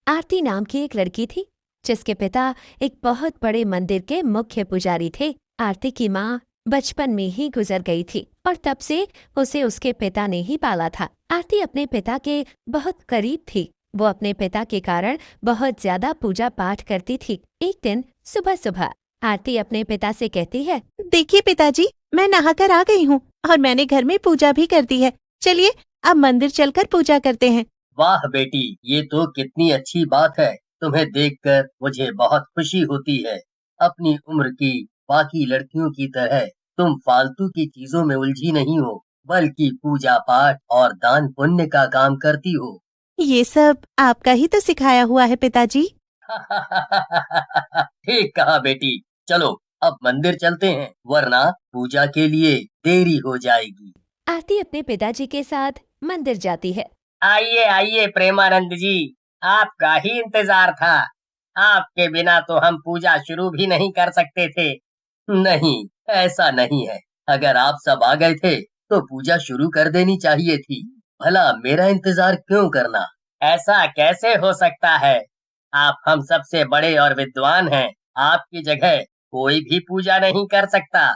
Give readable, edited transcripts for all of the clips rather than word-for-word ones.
आरती नाम की एक लड़की थी जिसके पिता एक बहुत बड़े मंदिर के मुख्य पुजारी थे। आरती की माँ बचपन में ही गुजर गई थी और तब से उसे उसके पिता ने ही पाला था। आरती अपने पिता के बहुत करीब थी। वो अपने पिता के कारण बहुत ज्यादा पूजा पाठ करती थी। एक दिन सुबह सुबह आरती अपने पिता से कहती है, देखिए पिताजी, मैं नहाकर आ गई हूँ और मैंने घर में पूजा भी कर दी है। चलिए अब मंदिर चलकर पूजा करते हैं। वाह बेटी, ये तो कितनी अच्छी बात है। तुम्हें देखकर मुझे बहुत खुशी होती है। अपनी उम्र की बाकी लड़कियों की तरह तुम फालतू की चीजों में उलझी नहीं हो, बल्कि पूजा पाठ और दान पुण्य का काम करती हो। ये सब आपका ही तो सिखाया हुआ है पिताजी। ठीक कहा बेटी। चलो अब मंदिर चलते हैं, वरना पूजा के लिए देरी हो जाएगी। आरती अपने पिताजी के साथ मंदिर जाती है। आइए आइए प्रेमानंद जी, आपका ही इंतजार था। आपके बिना तो हम पूजा शुरू भी नहीं कर सकते थे। नहीं, ऐसा नहीं है। अगर आप सब आ गए थे तो पूजा शुरू कर देनी चाहिए थी। भला मेरा इंतजार क्यों करना? ऐसा कैसे हो सकता है? आप हम सबसे बड़े और विद्वान हैं। आपकी जगह कोई भी पूजा नहीं कर सकता।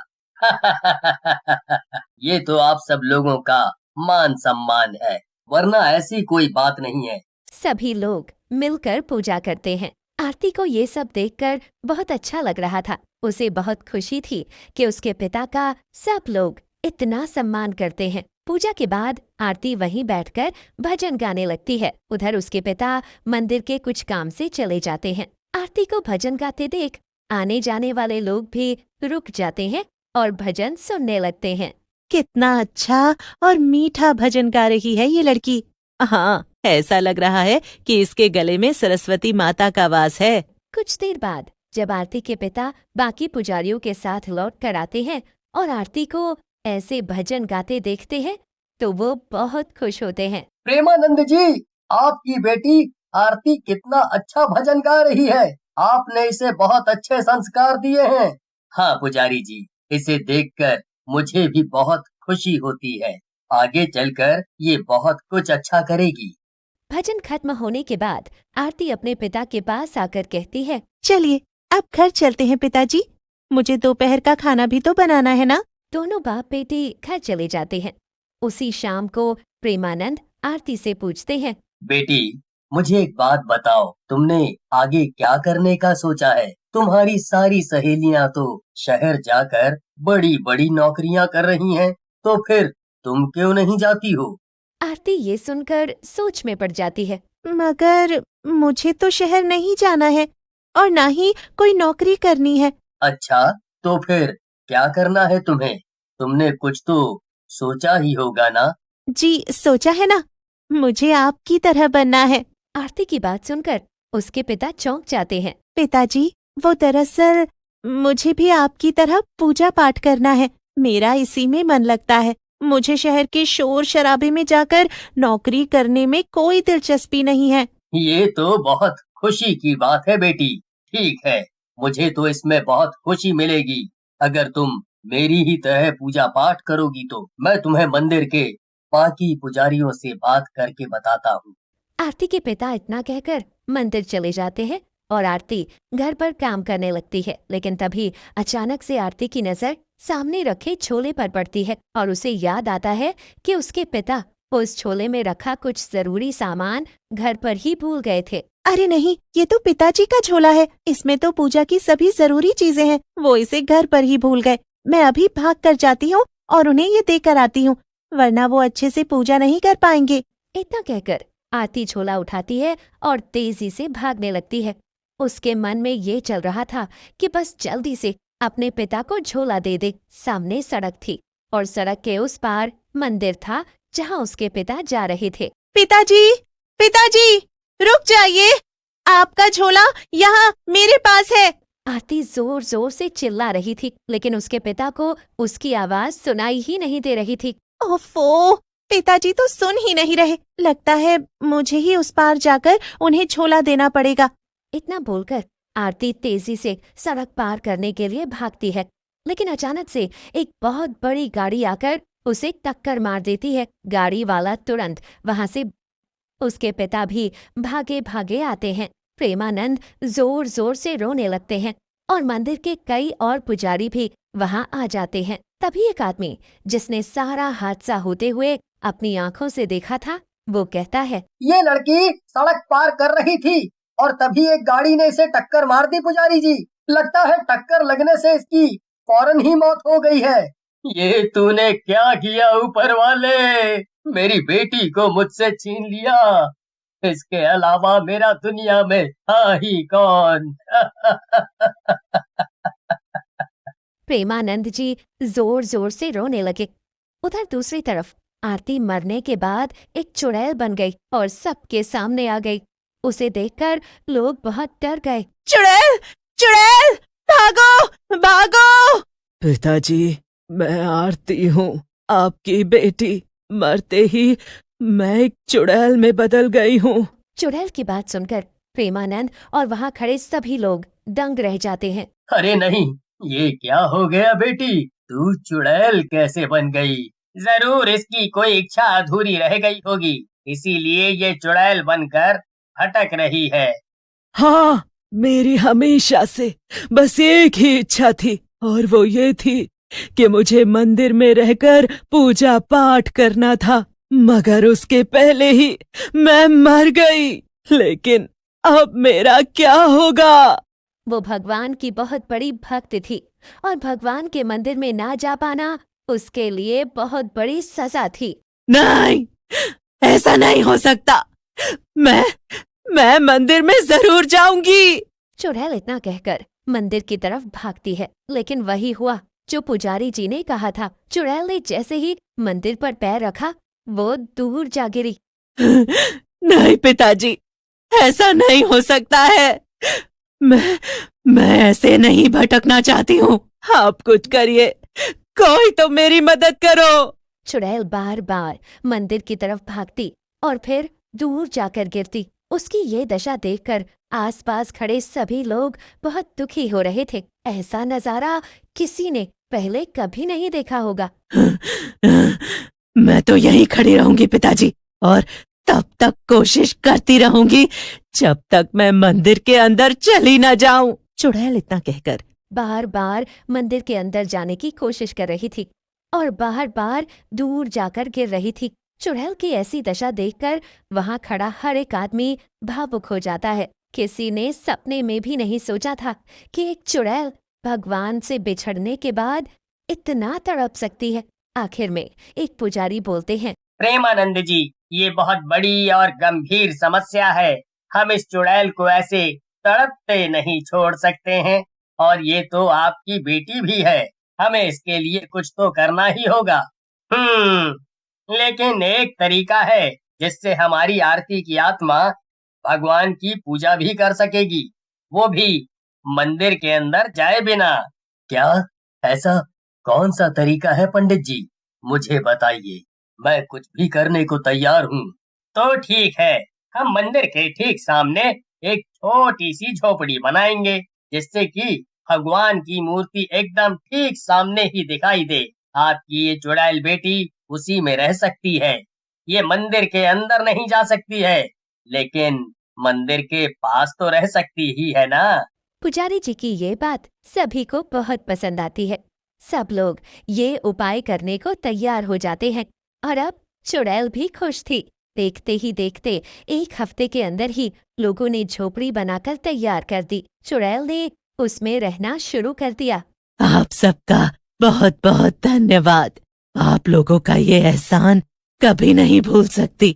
ये तो आप सब लोगों का मान सम्मान है, वरना ऐसी कोई बात नहीं है। सभी लोग मिलकर पूजा करते हैं। आरती को ये सब देखकर बहुत अच्छा लग रहा था। उसे बहुत खुशी थी कि उसके पिता का सब लोग इतना सम्मान करते हैं। पूजा के बाद आरती वहीं बैठकर भजन गाने लगती है। उधर उसके पिता मंदिर के कुछ काम से चले जाते हैं। आरती को भजन गाते देख आने जाने वाले लोग भी रुक जाते हैं और भजन सुनने लगते हैं। कितना अच्छा और मीठा भजन गा रही है ये लड़की। हाँ, ऐसा लग रहा है कि इसके गले में सरस्वती माता का वास है। कुछ देर बाद जब आरती के पिता बाकी पुजारियों के साथ लौट कर आते हैं और आरती को ऐसे भजन गाते देखते हैं तो वो बहुत खुश होते हैं। प्रेमानंद जी, आपकी बेटी आरती कितना अच्छा भजन गा रही है। आपने इसे बहुत अच्छे संस्कार दिए हैं। हाँ पुजारी जी, इसे देखकर मुझे भी बहुत खुशी होती है। आगे चलकर ये बहुत कुछ अच्छा करेगी। भजन खत्म होने के बाद आरती अपने पिता के पास आकर कहती है, चलिए अब घर चलते हैं पिताजी। मुझे दोपहर का खाना भी तो बनाना है ना। दोनों बाप बेटी घर चले जाते हैं। उसी शाम को प्रेमानंद आरती से पूछते हैं, बेटी, मुझे एक बात बताओ, तुमने आगे क्या करने का सोचा है? तुम्हारी सारी सहेलियां तो शहर जाकर बड़ी बड़ी नौकरियां कर रही हैं, तो फिर तुम क्यों नहीं जाती हो? आरती ये सुनकर सोच में पड़ जाती है। मगर मुझे तो शहर नहीं जाना है और ना ही कोई नौकरी करनी है। अच्छा, तो फिर क्या करना है तुम्हें? तुमने कुछ तो सोचा ही होगा ना? जी सोचा है ना, मुझे आपकी तरह बनना है। आरती की बात सुनकर उसके पिता चौंक जाते हैं। पिताजी, वो दरअसल मुझे भी आपकी तरह पूजा पाठ करना है। मेरा इसी में मन लगता है। मुझे शहर के शोर शराबे में जाकर नौकरी करने में कोई दिलचस्पी नहीं है। ये तो बहुत खुशी की बात है बेटी। ठीक है, मुझे तो इसमें बहुत खुशी मिलेगी। अगर तुम मेरी ही तरह पूजा पाठ करोगी तो मैं तुम्हें मंदिर के बाकी पुजारियों से बात करके बताता हूँ। आरती के पिता इतना कहकर मंदिर चले जाते हैं और आरती घर पर काम करने लगती है। लेकिन तभी अचानक से आरती की नजर सामने रखे छोले पर पड़ती है और उसे याद आता है कि उसके पिता उस छोले में रखा कुछ जरूरी सामान घर पर ही भूल गए थे। अरे नहीं, ये तो पिताजी का झोला है। इसमें तो पूजा की सभी जरूरी चीजें हैं। वो इसे घर पर ही भूल गए। मैं अभी भाग कर जाती हूँ और उन्हें ये देकर आती हूँ, वरना वो अच्छे से पूजा नहीं कर पाएंगे। इतना कहकर आरती झोला उठाती है और तेजी से भागने लगती है। उसके मन में ये चल रहा था कि बस जल्दी से अपने पिता को झोला दे दे। सामने सड़क थी और सड़क के उस पार मंदिर था जहाँ उसके पिता जा रहे थे। पिताजी, पिताजी, रुक जाइए। आपका झोला यहाँ मेरे पास है। आरती जोर जोर से चिल्ला रही थी, लेकिन उसके पिता को उसकी आवाज सुनाई ही नहीं दे रही थी। ओफो, पिताजी तो सुन ही नहीं रहे। लगता है मुझे ही उस पार जाकर उन्हें झोला देना पड़ेगा। इतना बोलकर आरती तेजी से सड़क पार करने के लिए भागती है, लेकिन अचानक से एक बहुत बड़ी गाड़ी आकर उसे टक्कर मार देती है। गाड़ी वाला तुरंत वहां से उसके पिता भी भागे भागे आते हैं। प्रेमानंद जोर जोर से रोने लगते हैं और मंदिर के कई और पुजारी भी वहां आ जाते हैं। तभी एक आदमी, जिसने सारा हादसा होते हुए अपनी आंखों से देखा था, वो कहता है, ये लड़की सड़क पार कर रही थी और तभी एक गाड़ी ने इसे टक्कर मार दी पुजारी जी। लगता है टक्कर लगने से इसकी फौरन ही मौत हो गई है। ये तूने क्या किया ऊपर वाले? मेरी बेटी को मुझसे छीन लिया। इसके अलावा मेरा दुनिया में था ही कौन? प्रेमानंद जी जोर जोर से रोने लगे। उधर दूसरी तरफ आरती मरने के बाद एक चुड़ैल बन गई और सबके सामने आ गई। उसे देखकर लोग बहुत डर गए। चुड़ैल, चुड़ैल, भागो, भागो! पिताजी, मैं आरती हूँ, आपकी बेटी। मरते ही मैं एक चुड़ैल में बदल गई हूँ। चुड़ैल की बात सुनकर प्रेमानंद और वहां खड़े सभी लोग दंग रह जाते हैं। अरे नहीं, ये क्या हो गया बेटी? तू चुड़ैल कैसे बन गई? जरूर इसकी कोई इच्छा अधूरी रह गई होगी, इसीलिए ये चुड़ैल बनकर भटक रही है। हाँ, मेरी हमेशा से बस एक ही इच्छा थी, और वो ये थी कि मुझे मंदिर में रहकर पूजा पाठ करना था, मगर उसके पहले ही मैं मर गई। लेकिन अब मेरा क्या होगा? वो भगवान की बहुत बड़ी भक्त थी और भगवान के मंदिर में ना जा पाना उसके लिए बहुत बड़ी सजा थी। नहीं, ऐसा नहीं हो सकता। मैं मंदिर में जरूर जाऊंगी। चुड़ैल इतना कहकर मंदिर की तरफ भागती है, लेकिन वही हुआ जो पुजारी जी ने कहा था। चुड़ैल ने जैसे ही मंदिर पर पैर रखा, वो दूर जा गिरी। नहीं पिताजी, ऐसा नहीं हो सकता है। मैं ऐसे नहीं भटकना चाहती हूँ। आप कुछ करिए, कोई तो मेरी मदद करो। चुड़ैल बार बार मंदिर की तरफ भागती और फिर दूर जाकर गिरती। उसकी ये दशा देखकर आसपास खड़े सभी लोग बहुत दुखी हो रहे थे। ऐसा नजारा किसी ने पहले कभी नहीं देखा होगा। मैं तो यहीं खड़ी रहूंगी पिताजी, और तब तक कोशिश करती रहूंगी जब तक मैं मंदिर के अंदर चली न जाऊं। चुड़ैल इतना कहकर बार बार मंदिर के अंदर जाने की कोशिश कर रही थी और बार बार दूर जाकर गिर रही थी। चुड़ैल की ऐसी दशा देखकर वहां खड़ा हर एक आदमी भावुक हो जाता है। किसी ने सपने में भी नहीं सोचा था कि एक चुड़ैल भगवान से बिछड़ने के बाद इतना तड़प सकती है। आखिर में एक पुजारी बोलते हैं, प्रेमानंद जी, ये बहुत बड़ी और गंभीर समस्या है। हम इस चुड़ैल को ऐसे तड़पते नहीं छोड़ सकते हैं, और ये तो आपकी बेटी भी है। हमें इसके लिए कुछ तो करना ही होगा। लेकिन एक तरीका है जिससे हमारी आरती की आत्मा भगवान की पूजा भी कर सकेगी, वो भी मंदिर के अंदर जाए बिना। क्या? ऐसा कौन सा तरीका है पंडित जी? मुझे बताइए, मैं कुछ भी करने को तैयार हूँ। तो ठीक है, हम मंदिर के ठीक सामने एक छोटी सी झोपड़ी बनाएंगे, जिससे कि भगवान की मूर्ति एकदम ठीक सामने ही दिखाई दे। आपकी ये चुड़ैल बेटी उसी में रह सकती है। ये मंदिर के अंदर नहीं जा सकती है, लेकिन मंदिर के पास तो रह सकती ही है ना। पुजारी जी की ये बात सभी को बहुत पसंद आती है। सब लोग ये उपाय करने को तैयार हो जाते हैं और अब चुड़ैल भी खुश थी। देखते ही देखते एक हफ्ते के अंदर ही लोगों ने झोपड़ी बनाकर तैयार कर दी। चुड़ैल ने उसमें रहना शुरू कर दिया। आप सबका बहुत बहुत धन्यवाद। आप लोगों का ये एहसान कभी नहीं भूल सकती।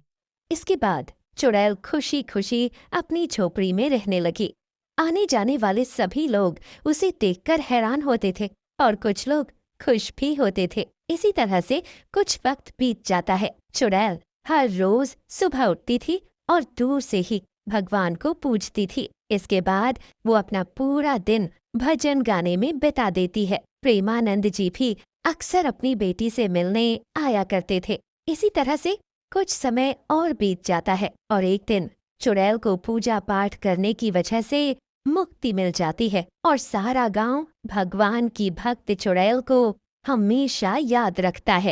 इसके बाद चुड़ैल खुशी खुशी अपनी झोपड़ी में रहने लगी। आने जाने वाले सभी लोग उसे देखकर हैरान होते थे और कुछ लोग खुश भी होते थे। इसी तरह से कुछ वक्त बीत जाता है। चुड़ैल हर रोज सुबह उठती थी और दूर से ही भगवान को पूजती थी। इसके बाद वो अपना पूरा दिन भजन गाने में बिता देती है। प्रेमानंद जी भी अक्सर अपनी बेटी से मिलने आया करते थे। इसी तरह से कुछ समय और बीत जाता है और एक दिन चुड़ैल को पूजा पाठ करने की वजह से मुक्ति मिल जाती है और सारा गांव भगवान की भक्त चुड़ैल को हमेशा याद रखता है।